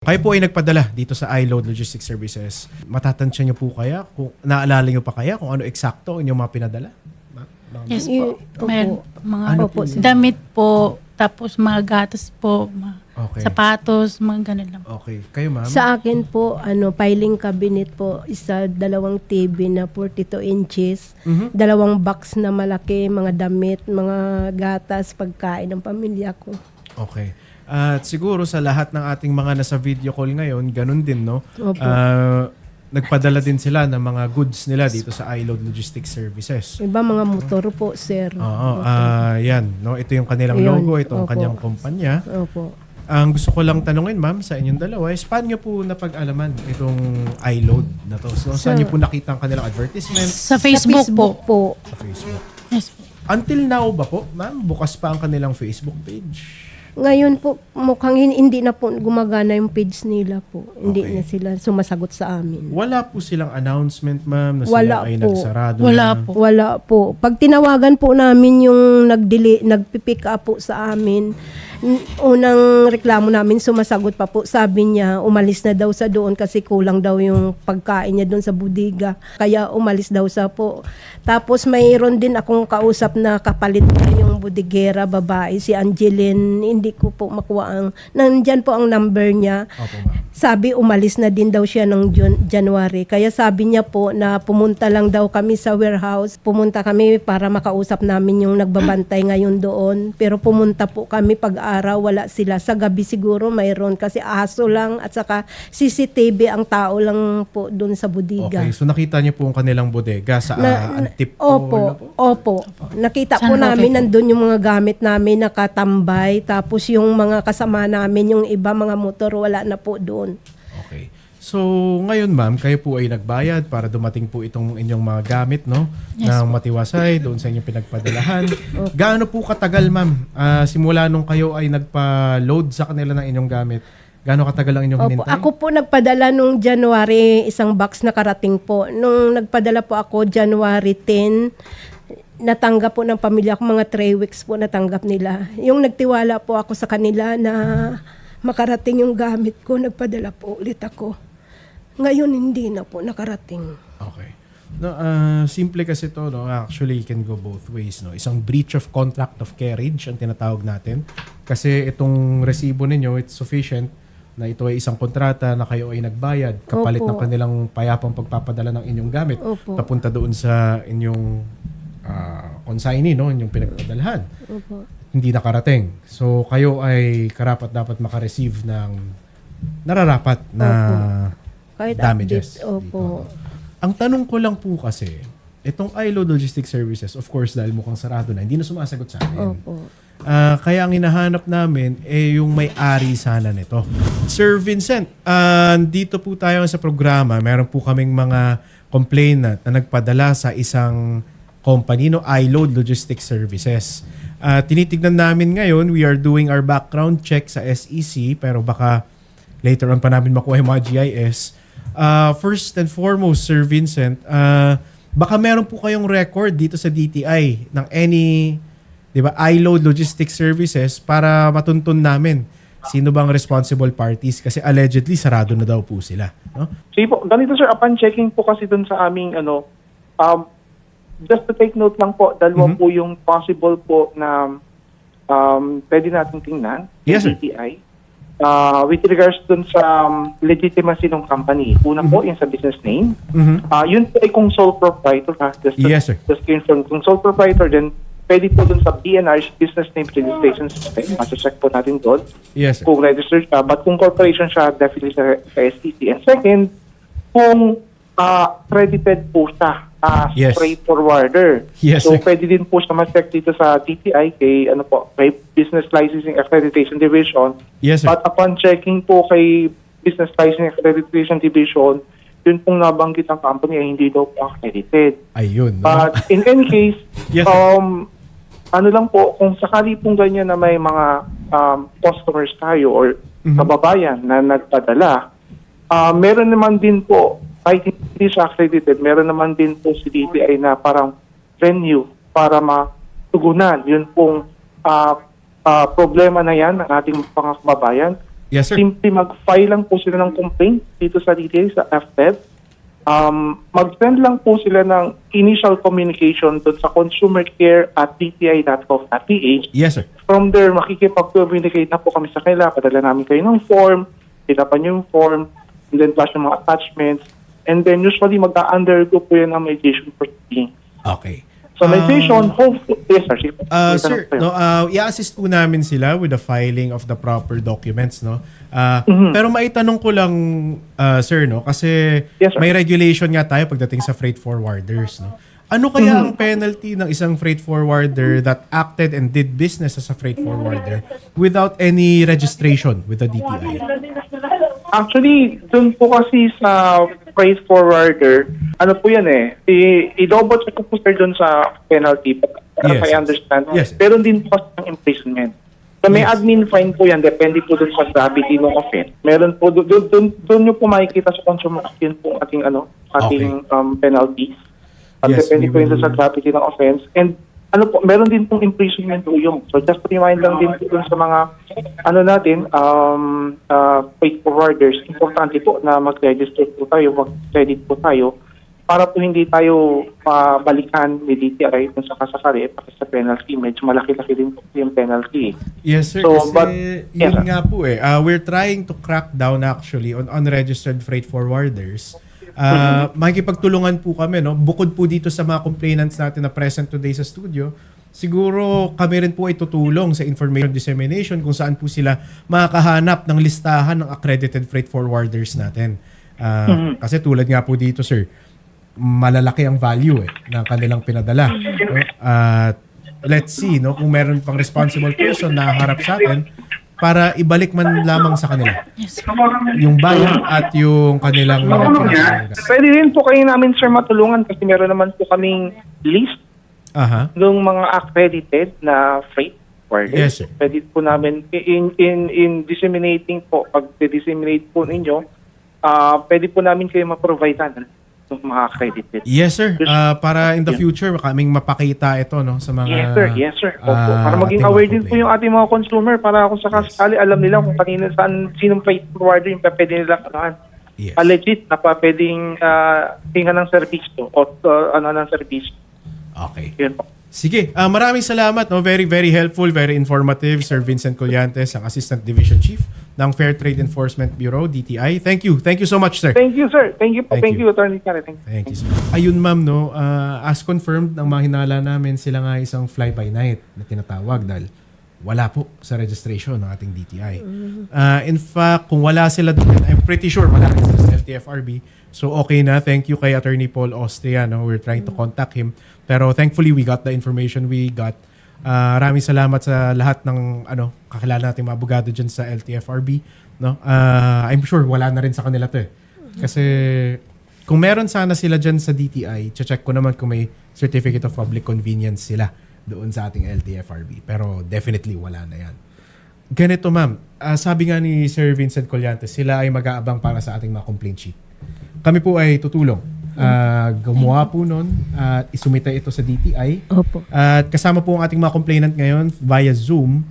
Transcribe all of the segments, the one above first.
Kayo po ay nagpadala dito sa iLoad Logistics Services. Matatansya niyo po kaya? Kung naalala niyo pa kaya kung ano eksakto ang inyong mga pinadala? Yes po. Meron mga Ano po yun? damit po, tapos mga gatas po, mga Okay. sapatos, mga ganun lang. Okay. Kayo, ma'am? Sa akin po, filing cabinet po, dalawang TV na 42 inches, dalawang box na malaki, mga damit, mga gatas, pagkain ng pamilya ko. Okay. At siguro sa lahat ng ating mga nasa video call ngayon, ganun din, no? Opo. Nagpadala din sila ng mga goods nila dito sa iLoad Logistics Services. Iba mga motor po, sir. Oo. Yan. No? Ito yung kanilang Ayun. logo, ito ang Opo. kanyang kumpanya. Opo. Ang gusto ko lang tanungin, ma'am, sa inyong dalawa is paano nyo po napag-alaman itong iLoad na to? So, saan nyo po nakita ang kanilang advertisement? Sa Facebook, po. Sa Facebook. Yes po. Until now ba po, ma'am, bukas pa ang kanilang Facebook page? Ngayon po, mukhang hindi na po gumagana yung page nila po. Hindi Okay. na sila sumasagot sa amin. Wala po silang announcement, ma'am, na Wala sila ay po. nagsarado Wala na? po. Wala po. Pag tinawagan po namin yung nagpipick up po sa amin, unang reklamo namin, sumasagot pa po. Sabi niya, umalis na daw sa doon kasi kulang daw yung pagkain niya doon sa budiga. Kaya umalis daw sa po. Tapos mayroon din akong kausap na kapalit na yung budigera, babae, si Angeline. Hindi ko po makuha ang, nandyan po ang number niya. Opo, ma'am. Sabi umalis na din daw siya ng January. Kaya sabi niya po na pumunta lang daw kami sa warehouse. Pumunta kami para makausap namin yung nagbabantay ngayon doon. Pero pumunta po kami pag-araw, wala sila. Sa gabi siguro mayroon kasi aso lang at saka CCTV ang tao lang po doon sa budiga. Okay, so nakita niyo po ang kanilang bodega sa Antipolo. Opo. Nakita San po Roque namin po. nandun yung mga gamit namin nakatambay. Tapos yung mga kasama namin, yung iba mga motor, wala na po doon. Okay. So, ngayon ma'am, kayo po ay nagbayad para dumating po itong inyong mga gamit, no? Yes, na matiwasay doon sa inyong pinagpadalahan. Gaano po katagal, ma'am? Simula nung kayo ay nagpa-load sa kanila ng inyong gamit, gaano katagal ang inyong Opo, hinintay? ako po nagpadala nung January, isang box na karating po. Nung nagpadala po ako January 10, natanggap po ng pamilya ko, mga 3 weeks po natanggap nila. Yung nagtiwala po ako sa kanila na makarating yung gamit ko, nagpadala po ulit ako. Ngayon hindi na po nakarating. Okay. No, simple kasi to, no? Actually, it can go both ways, no? Isang breach of contract of carriage ang tinatawag natin. Kasi itong resibo ninyo, it's sufficient na ito ay isang kontrata na kayo ay nagbayad kapalit Opo. ng kanilang payapang pagpapadala ng inyong gamit Opo. papunta doon sa inyong consignee, no? Inyong pinagpadalahan. Opo. Hindi nakarating. So, kayo ay karapat-dapat makareceive ng nararapat na Kahit damages. update, opo. dito. Ang tanong ko lang po kasi, itong iLoad Logistics Services, of course, dahil mukhang sarado na, hindi na sumasagot sa amin. Opo. Kaya ang hinahanap namin, yung may-ari sana nito. Sir Vincent, dito po tayo sa programa, meron po kaming mga complainant na nagpadala sa isang company, no, iLoad Logistics Services. Tinitignan namin ngayon, we are doing our background check sa SEC, pero baka later on pa namin makuha yung mga GIS. First and foremost, Sir Vincent, baka meron po kayong record dito sa DTI ng any, di ba, iLoad Logistics Services para matuntun namin sino bang responsible parties kasi allegedly sarado na daw po sila. No? Sige po, ganito sir, upon checking po kasi dun sa aming just to take note lang po, dalawa po yung possible po na pwede natin tingnan. Yes, sir. DTI. With regards dun sa legitimacy ng company. Una po, yung sa business name. Yun po ay kung sole proprietor. Yes, sir. Just confirm. Kung sole proprietor, then pwede po dun sa BNR, Business Name Registration System. Check po natin doon. Yes, sir. Kung registered siya. But kung corporation siya, definitely sa SEC. And second, kung credited po siya Yes. freight forwarder. Yes, So sir. pwede din po siya ma-check dito sa DTI kay Business Licensing Accreditation Division. Yes, sir. But upon checking po kay Business Licensing Accreditation Division, yun pong nabanggit ang company ay hindi daw po accredited. Ayun. No? But in any case, Yes, sir. ano lang po, kung sakali pong ganyan na may mga customers tayo or kababayan na nagpadala, meron naman din po, kahit hindi siya accredited, meron naman din po si DTI na parang venue para matugunan. Yun pong problema na yan ng ating mga kababayan. Yes, sir. Simply mag-file lang po sila ng complaint dito sa DTI, sa FTED. Mag-send lang po sila ng initial communication doon sa consumercare@dti.gov.ph. Yes, sir. From there, makikipag-communicate na po kami sa kanila. Padala namin kayo ng form, tinapan yung form, and then plus yung mga attachments. And then usually mag-undergo po yan ang mediation proceeding. Okay. So mediation, hopefully, yes sir. Sige po. Sir, no, i-assist po namin sila with the filing of the proper documents, no? Pero maitanong ko lang, sir, no? Kasi Yes, sir. may regulation nga tayo pagdating sa freight forwarders, no? Ano kaya ang penalty ng isang freight forwarder that acted and did business as a freight forwarder without any registration with the DTI? Actually, dun po kasi sa freight forwarder, ano po yan i-double check ko po sir dun sa penalty, Yes. I understand. Yes. Pero din po ng imprisonment. So may admin fine po yan, depende po dun sa gravity ng offense. Meron po, dun nyo po makikita sa consumer yun po ating penalties. At Yes, depende we po yun will- sa gravity ng offense. And meron din pong imprisonment po yung. So just remind lang din po dun sa mga freight forwarders, importante po na mag-register po tayo, mag-credit po tayo para po hindi tayo pabalikan ni DTI kung sakasakali pati sa penalty. Medyo malaki-laki din po yung penalty. Yes, sir. So, Kasi but- yun yes, sir. nga po we're trying to crack down actually on unregistered freight forwarders. Makikipagtulungan po kami, no? Bukod po dito sa mga complainants natin na present today sa studio, siguro kami rin po ay tutulong sa information dissemination kung saan po sila makakahanap ng listahan ng accredited freight forwarders natin. Kasi tulad nga po dito, sir, malalaki ang value ng kanilang pinadala. No? At let's see, no, kung meron pang responsible person na harap sa atin para ibalik man lamang sa kanila Yes. yung bayan at yung kanilang mga pinagkakaroon. Pwede rin po kayo namin sir matulungan kasi meron naman po kaming list Aha. ng mga accredited na freight forwarders. Yes, sir. Pwede po namin in disseminating po, pag disseminate po ninyo, pwede po namin kayo ma-provide ng mga accredited. Yes, sir. Para in the future, kaming mapakita ito, no, sa mga... Yes, sir. Opo. Para maging ating aware mga din po yung ating mga consumer para kung sakasakali alam nila kung kanina sinong freight forwarder yung pwede nilang Yes. legit na pwedeng hinga ng serbisyo o ng serbisyo. Okay. Yun po. Sige, maraming salamat. No? Very, very helpful, very informative. Sir Vincent Collantes, ang Assistant Division Chief ng Fair Trade Enforcement Bureau, DTI. Thank you. Thank you so much, sir. Thank you, sir. Thank you po. Thank Thank you. you, Attorney Karen. Thank you. Thank you, sir. Ayun, ma'am, no, as confirmed ng mga hinala namin, sila nga isang fly-by-night na tinatawag dahil wala po sa registration ng ating DTI. In fact, kung wala sila doon, I'm pretty sure wala rin sila sa LTFRB. So okay na. Thank you kay Attorney Paul Austria. No? We're trying to contact him. Pero thankfully, we got the information we got. Maraming salamat sa lahat ng kakilala nating mga abogado dyan sa LTFRB. No? I'm sure wala na rin sa kanila to. Kasi kung meron sana sila dyan sa DTI, check ko naman kung may Certificate of Public Convenience sila doon sa ating LTFRB. Pero definitely wala na yan. Ganito, ma'am. Sabi nga ni Sir Vincent Collantes, sila ay mag-aabang para sa ating mga complaint sheet. Kami po ay tutulong. Gumawa po nun at isumita ito sa DTI. Opo. At kasama po ang ating mga complainant ngayon via Zoom.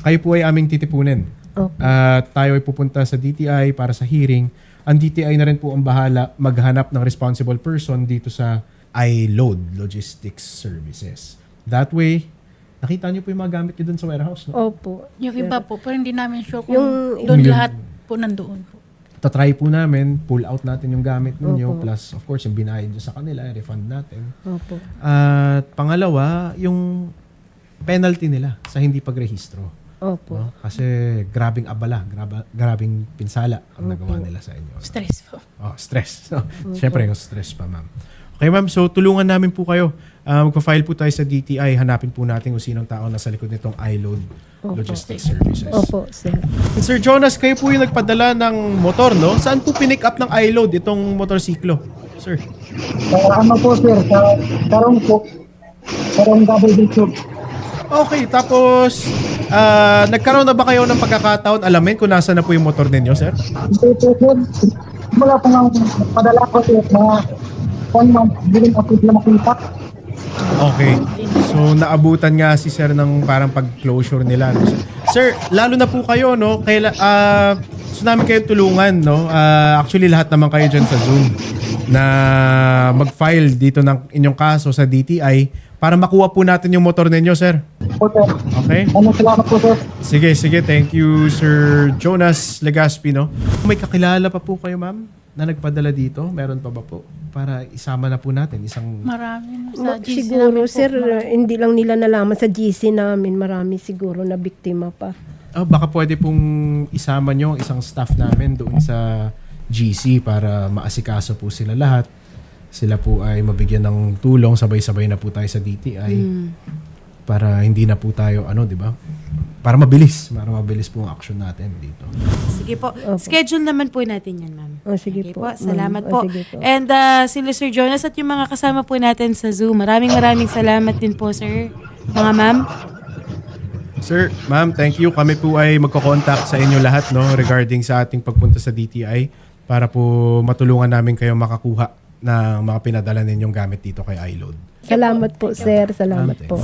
Kayo po ay aming titipunin. Opo. At tayo ay pupunta sa DTI para sa hearing. Ang DTI na rin po ang bahala maghanap ng responsible person dito sa iLoad Logistics Services. That way, nakita niyo po yung mga gamit niyo dun sa warehouse, no? Opo. Yung iba po, pero hindi namin sure kung Yung- doon Yung- lahat po nandoon po. Tatry po namin, pull out natin yung gamit ninyo, Opo. plus of course yung binayad nyo sa kanila, refund natin. Opo. At pangalawa, yung penalty nila sa hindi pagrehistro. Opo. No? Kasi grabing abala, grabing pinsala ang nagawa nila sa inyo. Stress po. Stress. So, Siyempre, yung stress pa, ma'am. Okay, ma'am. So, tulungan namin po kayo. Magpa-file po tayo sa DTI. Hanapin po natin kung sinong tao nasa likod nitong iLoad Logistics Services. Opo, sir. Sir Jonas, kayo po yung nagpadala ng motor, no? Saan po pinick up ng iLoad itong motorsiklo? Sir. Po sir, sa Tarong po. Tarong double dito. Okay, tapos nagkaroon na ba kayo ng pagkakataon alamin kung nasa na po yung motor ninyo, sir? Ito po sir, wala po nang padala ko sir, mga 1 month, bilin ako sila makita. Okay. So naabutan nga si sir ng parang pag-closure nila. No? Sir, lalo na po kayo, no? Gusto namin kayo tulungan, no? Actually, lahat naman kayo dyan sa Zoom na mag-file dito ng inyong kaso sa DTI para makuha po natin yung motor ninyo, sir. Po, sir. Okay? Salamat po, sir. Sige. Thank you, Sir Jonas Legaspi, no? May kakilala pa po kayo, ma'am, na nagpadala dito? Meron pa ba po? Para isama na po natin isang... Marami sa GC Siguro, namin po. sir, hindi lang nila nalaman sa GC namin. Marami siguro na biktima pa. Baka pwede pong isama nyo ang isang staff namin doon sa GC para maasikaso po sila lahat. Sila po ay mabigyan ng tulong, sabay-sabay na po tayo sa DTI para hindi na po tayo, di ba? Para mabilis po ang action natin dito. Sige po. Schedule naman po natin yan, ma'am. Sige Okay po. Salamat ma'am. po. Sige po. And sila Sir Jonas at yung mga kasama po natin sa Zoom. Maraming salamat din po, sir. Mga ma'am. Sir, ma'am, thank you. Kami po ay magko-contact sa inyo lahat, no, regarding sa ating pagpunta sa DTI para po matulungan namin kayo makakuha ng mga pinadala ninyong gamit dito kay iLoad. Salamat po, sir. Salamat po.